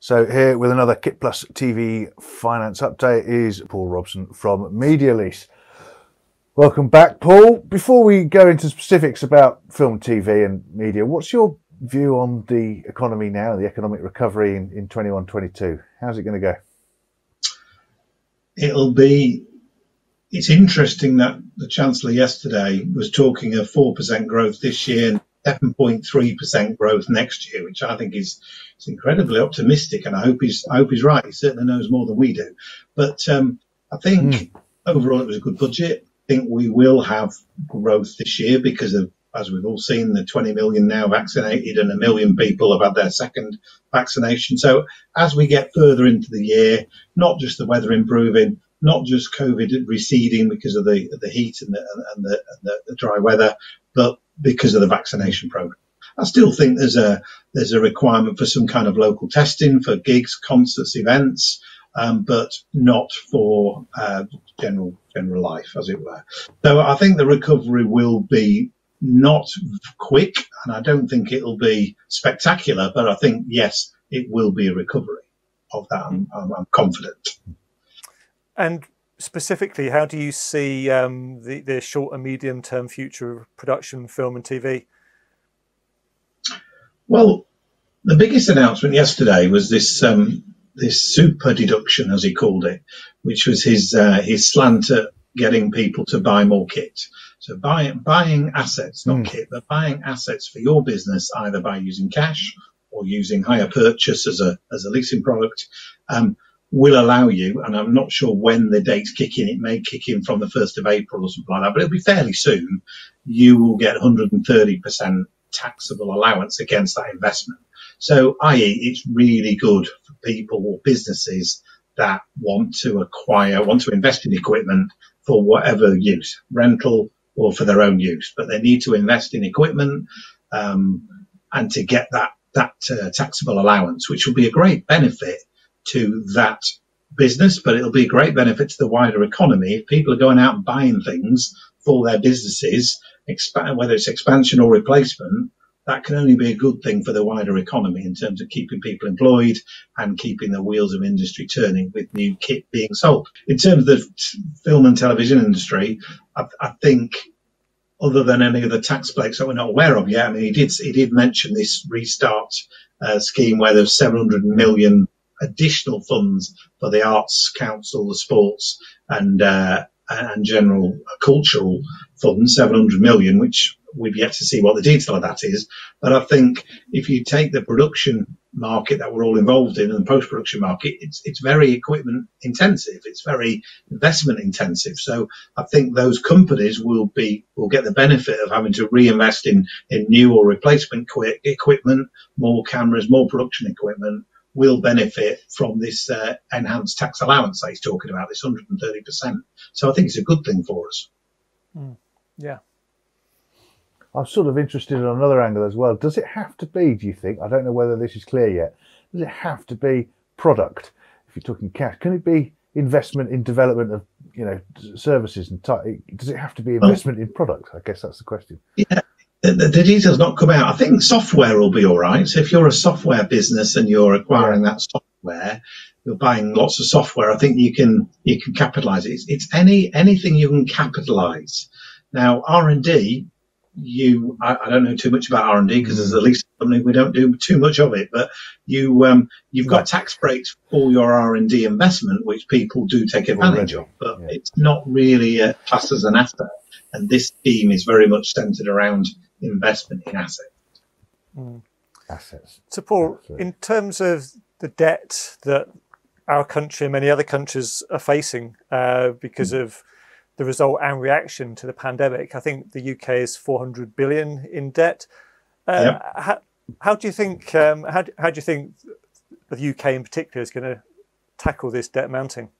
So here with another KitPlus TV finance update is Paul Robson from Medialease. Welcome back, Paul. Before we go into specifics about film, TV and media, what's your view on the economy now, the economic recovery in 21-22? How's it going to go? It's interesting that the Chancellor yesterday was talking of 4% growth this year and 7.3% growth next year, which I think is incredibly optimistic, and I hope he's right. He certainly knows more than we do. But I think overall it was a good budget. I think we will have growth this year because of, as we've all seen, the 20 million now vaccinated and 1 million people have had their second vaccination. So as we get further into the year, not just the weather improving, not just COVID receding because of the heat and the dry weather, but because of the vaccination program. I still think there's a requirement for some kind of local testing for gigs, concerts, events, but not for general life, as it were. So I think the recovery will be not quick, and I don't think it'll be spectacular, but I think, yes, it will be a recovery of that. I'm confident. And specifically, how do you see the short and medium term future of production, film and TV? Well, the biggest announcement yesterday was this super deduction, as he called it, which was his slant at getting people to buy more kit. So buying assets, not kit, but buying assets for your business, either by using cash or using hire purchase as a leasing product, will allow you, and I'm not sure when the dates kick in, it may kick in from the 1st of April or something like that, but it'll be fairly soon, you will get 130% taxable allowance against that investment. So, i.e., it's really good for people or businesses that want to invest in equipment for whatever use, rental or for their own use, but they need to invest in equipment and to get that taxable allowance, which will be a great benefit to that business, but it'll be a great benefit to the wider economy. If people are going out and buying things for their businesses, whether it's expansion or replacement, that can only be a good thing for the wider economy in terms of keeping people employed and keeping the wheels of industry turning with new kit being sold. In terms of the film and television industry, I think, other than any of the tax breaks that we're not aware of yet, I mean, he did mention this restart scheme where there's 700 million additional funds for the Arts Council, the sports and general cultural funds, 700 million, which we've yet to see what the detail of that is. But I think if you take the production market that we're all involved in and the post-production market, it's very equipment intensive. It's very investment intensive. So I think those companies will get the benefit of having to reinvest in new or replacement equipment, more cameras, more production equipment, will benefit from this enhanced tax allowance that he's talking about, this 130%. So I think it's a good thing for us. Yeah. I'm sort of interested in another angle as well. Does it have to be, do you think, I don't know whether this is clear yet, does it have to be product? If you're talking cash, can it be investment in development of, services and type? Does it have to be investment in product? I guess that's the question. Yeah. The details not come out. I think software will be all right. So if you're a software business and you're acquiring that software, you're buying lots of software, I think you can capitalize it. It's anything you can capitalize. Now, R&D, I don't know too much about R&D because as a leasing company we don't do too much of it, but you've got tax breaks for your R&D investment, which people do take advantage of, but it's not really classed as an asset. And this scheme is very much centered around investment in assets. So, Paul, in terms of the debt that our country and many other countries are facing because of the result and reaction to the pandemic, I think the UK is 400 billion in debt. How do you think? How do you think the UK in particular is going to tackle this debt mounting?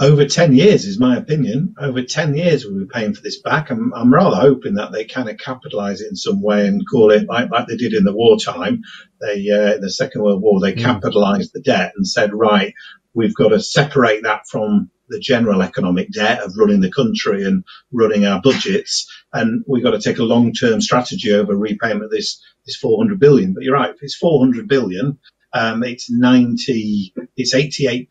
Over 10 years is my opinion. Over 10 years we'll be paying for this back. I'm rather hoping that they kind of capitalise it in some way and call it like they did in the wartime. In the Second World War, they capitalised the debt and said, right, we've got to separate that from the general economic debt of running the country and running our budgets. And we've got to take a long-term strategy over repayment of this 400 billion. But you're right, if it's 400 billion, it's 88%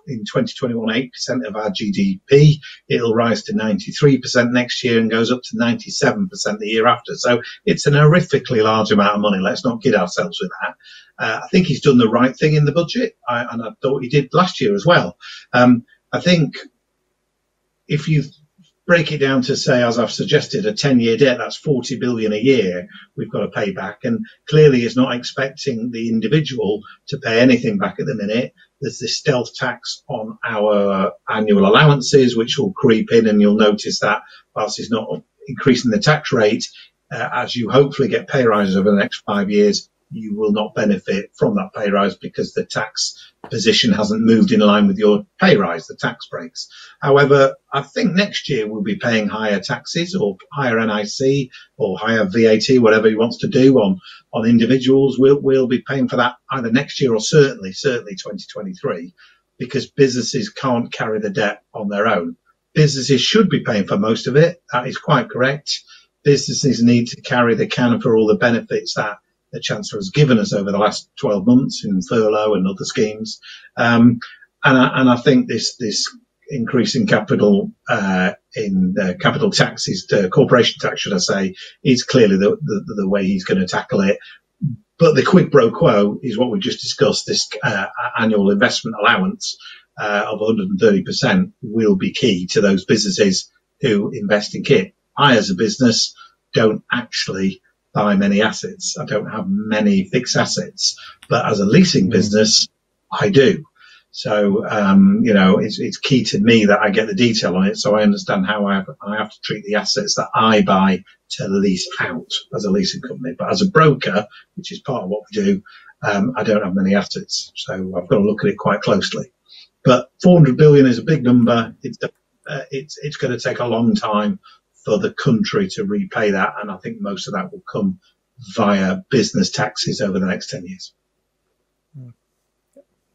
in 2021, 8% of our GDP. It'll rise to 93% next year and goes up to 97% the year after. So it's an horrifically large amount of money. Let's not kid ourselves with that. I think he's done the right thing in the budget, and I thought he did last year as well. I think if you break it down to, say, as I've suggested, a 10-year debt, that's 40 billion a year we've got to pay back. And clearly he's not expecting the individual to pay anything back at the minute. There's this stealth tax on our annual allowances, which will creep in, and you'll notice that whilst he's not increasing the tax rate, as you hopefully get pay rises over the next 5 years, you will not benefit from that pay rise because the tax position hasn't moved in line with your pay rise, the tax breaks. However, I think next year we'll be paying higher taxes or higher NIC or higher VAT, whatever he wants to do on individuals. We'll be paying for that either next year or certainly 2023, because businesses can't carry the debt on their own. Businesses should be paying for most of it. That is quite correct. Businesses need to carry the can for all the benefits that the Chancellor has given us over the last 12 months in furlough and other schemes. And I think this increase in capital, capital taxes, corporation tax, should I say, is clearly the way he's going to tackle it. But the quid pro quo is what we just discussed. This annual investment allowance of 130% will be key to those businesses who invest in kit. I, as a business, don't actually buy many assets. I don't have many fixed assets, but as a leasing business, I do. So, it's key to me that I get the detail on it, so I understand how I have to treat the assets that I buy to lease out as a leasing company. But as a broker, which is part of what we do, I don't have many assets, so I've got to look at it quite closely. But 400 billion is a big number. It's going to take a long time for the country to repay that, and I think most of that will come via business taxes over the next 10 years.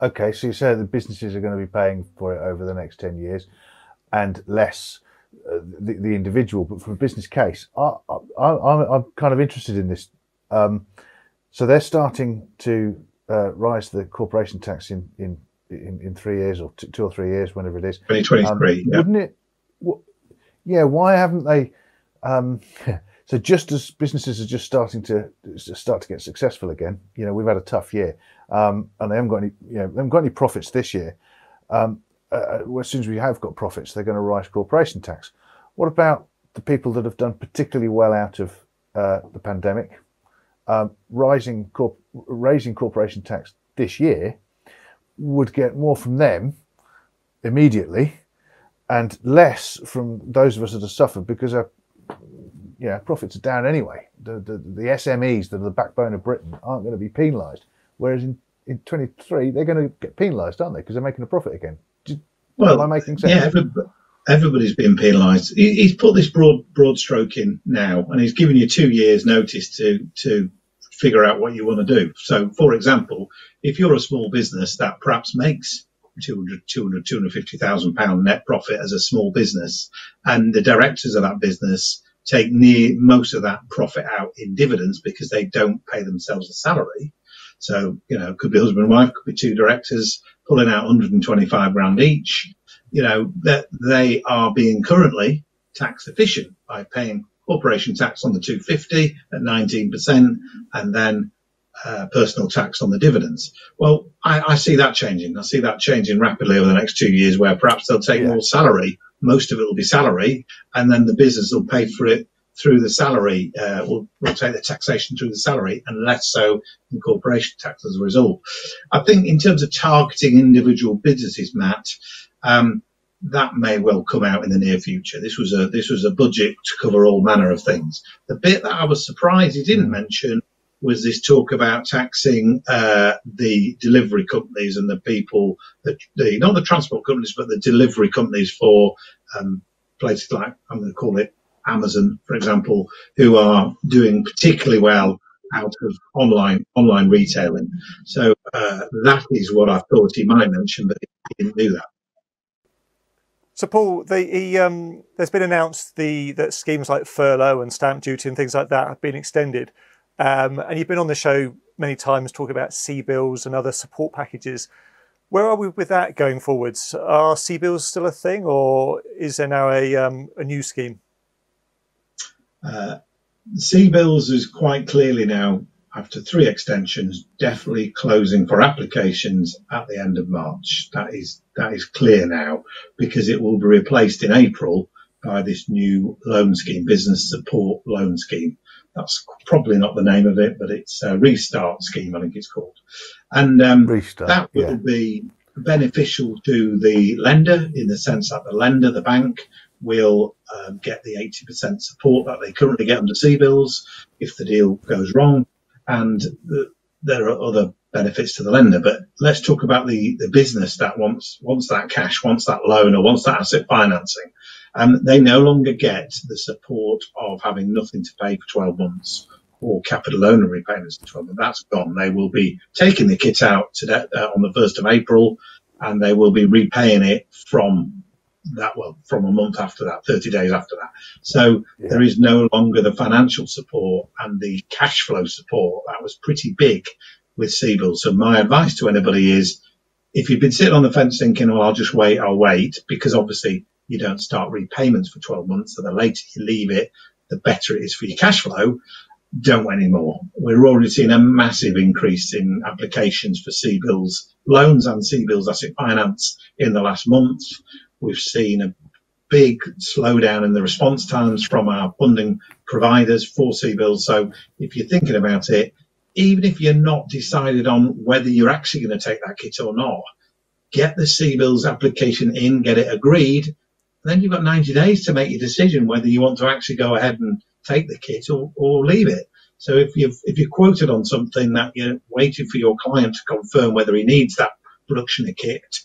Okay, so you say the businesses are going to be paying for it over the next 10 years and less the individual, but from a business case, I'm kind of interested in this. So they're starting to rise the corporation tax in 3 years or 2 or 3 years, whenever it is. 2023, yeah. Wouldn't it? Yeah, why haven't they? So just as businesses are just starting to get successful again, we've had a tough year, and they haven't got any profits this year. As soon as we have got profits, they're going to rise corporation tax. What about the people that have done particularly well out of the pandemic? Raising corporation tax this year would get more from them immediately, and less from those of us that have suffered because our profits are down anyway. The SMEs that are the backbone of Britain aren't going to be penalised, whereas in 23 they're going to get penalised, aren't they? Because they're making a profit again. Am I making sense? Yeah, everybody's being penalised. He's put this broad stroke in now, and he's given you 2 years' notice to figure out what you want to do. So, for example, if you're a small business that perhaps makes 250,000 pound net profit as a small business, and the directors of that business take most of that profit out in dividends because they don't pay themselves a salary. So, it could be husband and wife, could be 2 directors pulling out 125 grand each. That they are being currently tax efficient by paying corporation tax on the 250 at 19%, and then personal tax on the dividends. Well, I see that changing. I see that changing rapidly over the next 2 years, where perhaps they'll take more salary. Most of it will be salary, and then the business will pay for it through the salary. We'll take the taxation through the salary, and less so in corporation tax as a result. I think in terms of targeting individual businesses, Matt, that may well come out in the near future. This was a budget to cover all manner of things. The bit that I was surprised he didn't mention was this talk about taxing the delivery companies and the people that not the transport companies, but the delivery companies for places like, I'm going to call it Amazon, for example, who are doing particularly well out of online retailing. So that is what I thought he might mention, but he didn't do that. So, Paul, there's been announced that schemes like furlough and stamp duty and things like that have been extended. And you've been on the show many times talking about CBILS and other support packages. Where are we with that going forwards? Are CBILS still a thing, or is there now a new scheme? CBILS is quite clearly now, after 3 extensions, definitely closing for applications at the end of March. That is clear now, because it will be replaced in April by this new loan scheme, business support loan scheme. That's probably not the name of it, but it's a restart scheme, I think it's called. And that will be beneficial to the lender, in the sense that the lender, the bank, will get the 80% support that they currently get under CBILS if the deal goes wrong. And there are other benefits to the lender. But let's talk about the business that wants that cash, wants that loan, or wants that asset financing. They no longer get the support of having nothing to pay for 12 months or capital loan repayments for 12 months. That's gone. They will be taking the kit out today, on the 1st of April, and they will be repaying it from a month after that, 30 days after that. So there is no longer the financial support and the cash flow support that was pretty big with CBILS. So my advice to anybody is, if you've been sitting on the fence thinking, well, I'll wait, because obviously you don't start repayments for 12 months, so the later you leave it, the better it is for your cash flow. Don't wait anymore. We're already seeing a massive increase in applications for CBILS loans and CBILS asset finance in the last month. We've seen a big slowdown in the response times from our funding providers for CBILS. So if you're thinking about it, even if you're not decided on whether you're actually going to take that kit or not, get the CBILS application in, get it agreed, and then you've got 90 days to make your decision whether you want to actually go ahead and take the kit or leave it. So if you're quoted on something that you're waiting for your client to confirm whether he needs that production kit,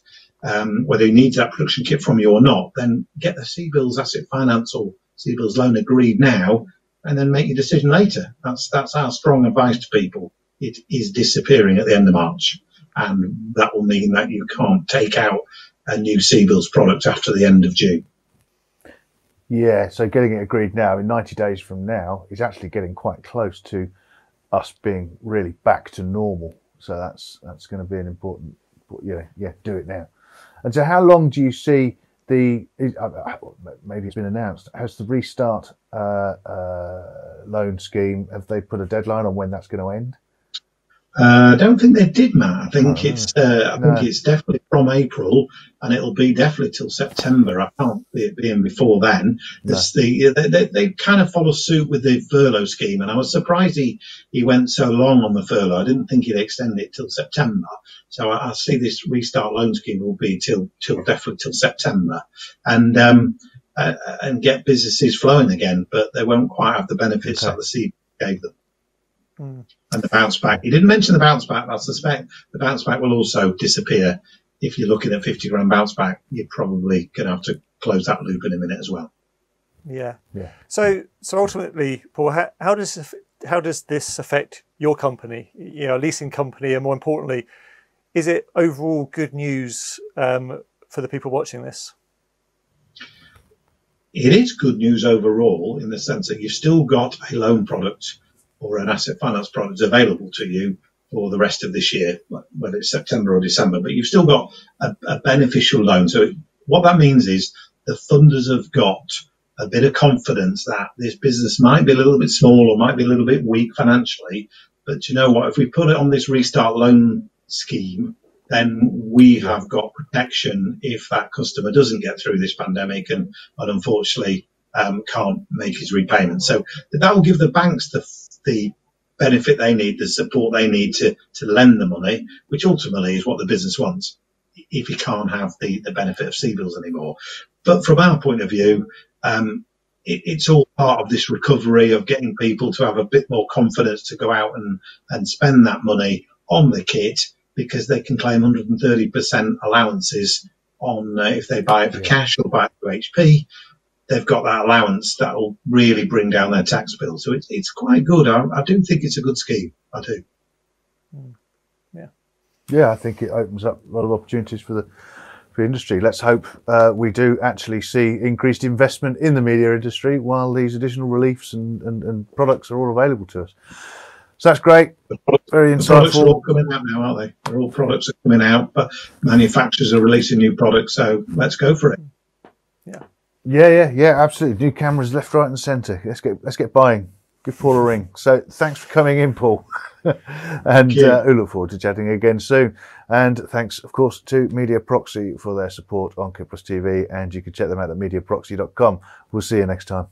whether he needs that production kit from you or not, then get the CBILS asset finance or CBILS loan agreed now, and then make your decision later. That's our strong advice to people. It is disappearing at the end of March, and that will mean that you can't take out a new CBILS product after the end of June. Yeah, so getting it agreed now, in 90 days from now, is actually getting quite close to us being really back to normal. So that's going to be an important, do it now. And so how long do you see maybe it's been announced, has the restart loan scheme, have they put a deadline on when that's going to end? I don't think they did, Matt. I think it's definitely from April, and it'll be definitely till September. I can't see it being before then. No. They kind of follow suit with the furlough scheme, and I was surprised he went so long on the furlough. I didn't think he'd extend it till September. So I see this restart loan scheme will be definitely till September, and get businesses flowing again. But they won't quite have the benefits that the CB gave them. And the bounce back. You didn't mention the bounce back. I suspect the bounce back will also disappear. If you're looking at 50 grand bounce back, you're probably going to have to close that loop in a minute as well. Yeah. So ultimately, Paul, how does this affect your company, a leasing company, and more importantly, is it overall good news for the people watching this? It is good news overall, in the sense that you've still got a loan product or an asset finance product available to you for the rest of this year, whether it's September or December, but you've still got a beneficial loan. So what that means is the funders have got a bit of confidence that this business might be a little bit small or might be a little bit weak financially, but you know what, if we put it on this restart loan scheme, then we have got protection if that customer doesn't get through this pandemic and unfortunately can't make his repayment. So that will give the banks the benefit they need, the support they need to lend the money, which ultimately is what the business wants, if you can't have the benefit of CBILS anymore. But from our point of view, it's all part of this recovery of getting people to have a bit more confidence to go out and spend that money on the kit, because they can claim 130% allowances on if they buy it for cash or buy it for HP. They've got that allowance that will really bring down their tax bill. So it's quite good. I do think it's a good scheme. I do. Yeah, I think it opens up a lot of opportunities for for the industry. Let's hope we do actually see increased investment in the media industry while these additional reliefs and products are all available to us. So that's great. Very insightful. The products are all coming out now, aren't they? They're all products are coming out, but manufacturers are releasing new products. So let's go for it. Yeah, absolutely. New cameras left, right, and centre. Let's get buying. Give Paul a ring. So thanks for coming in, Paul, and we look forward to chatting again soon. And thanks, of course, to Mediaproxy for their support on KitPlus TV, and you can check them out at mediaproxy.com. We'll see you next time.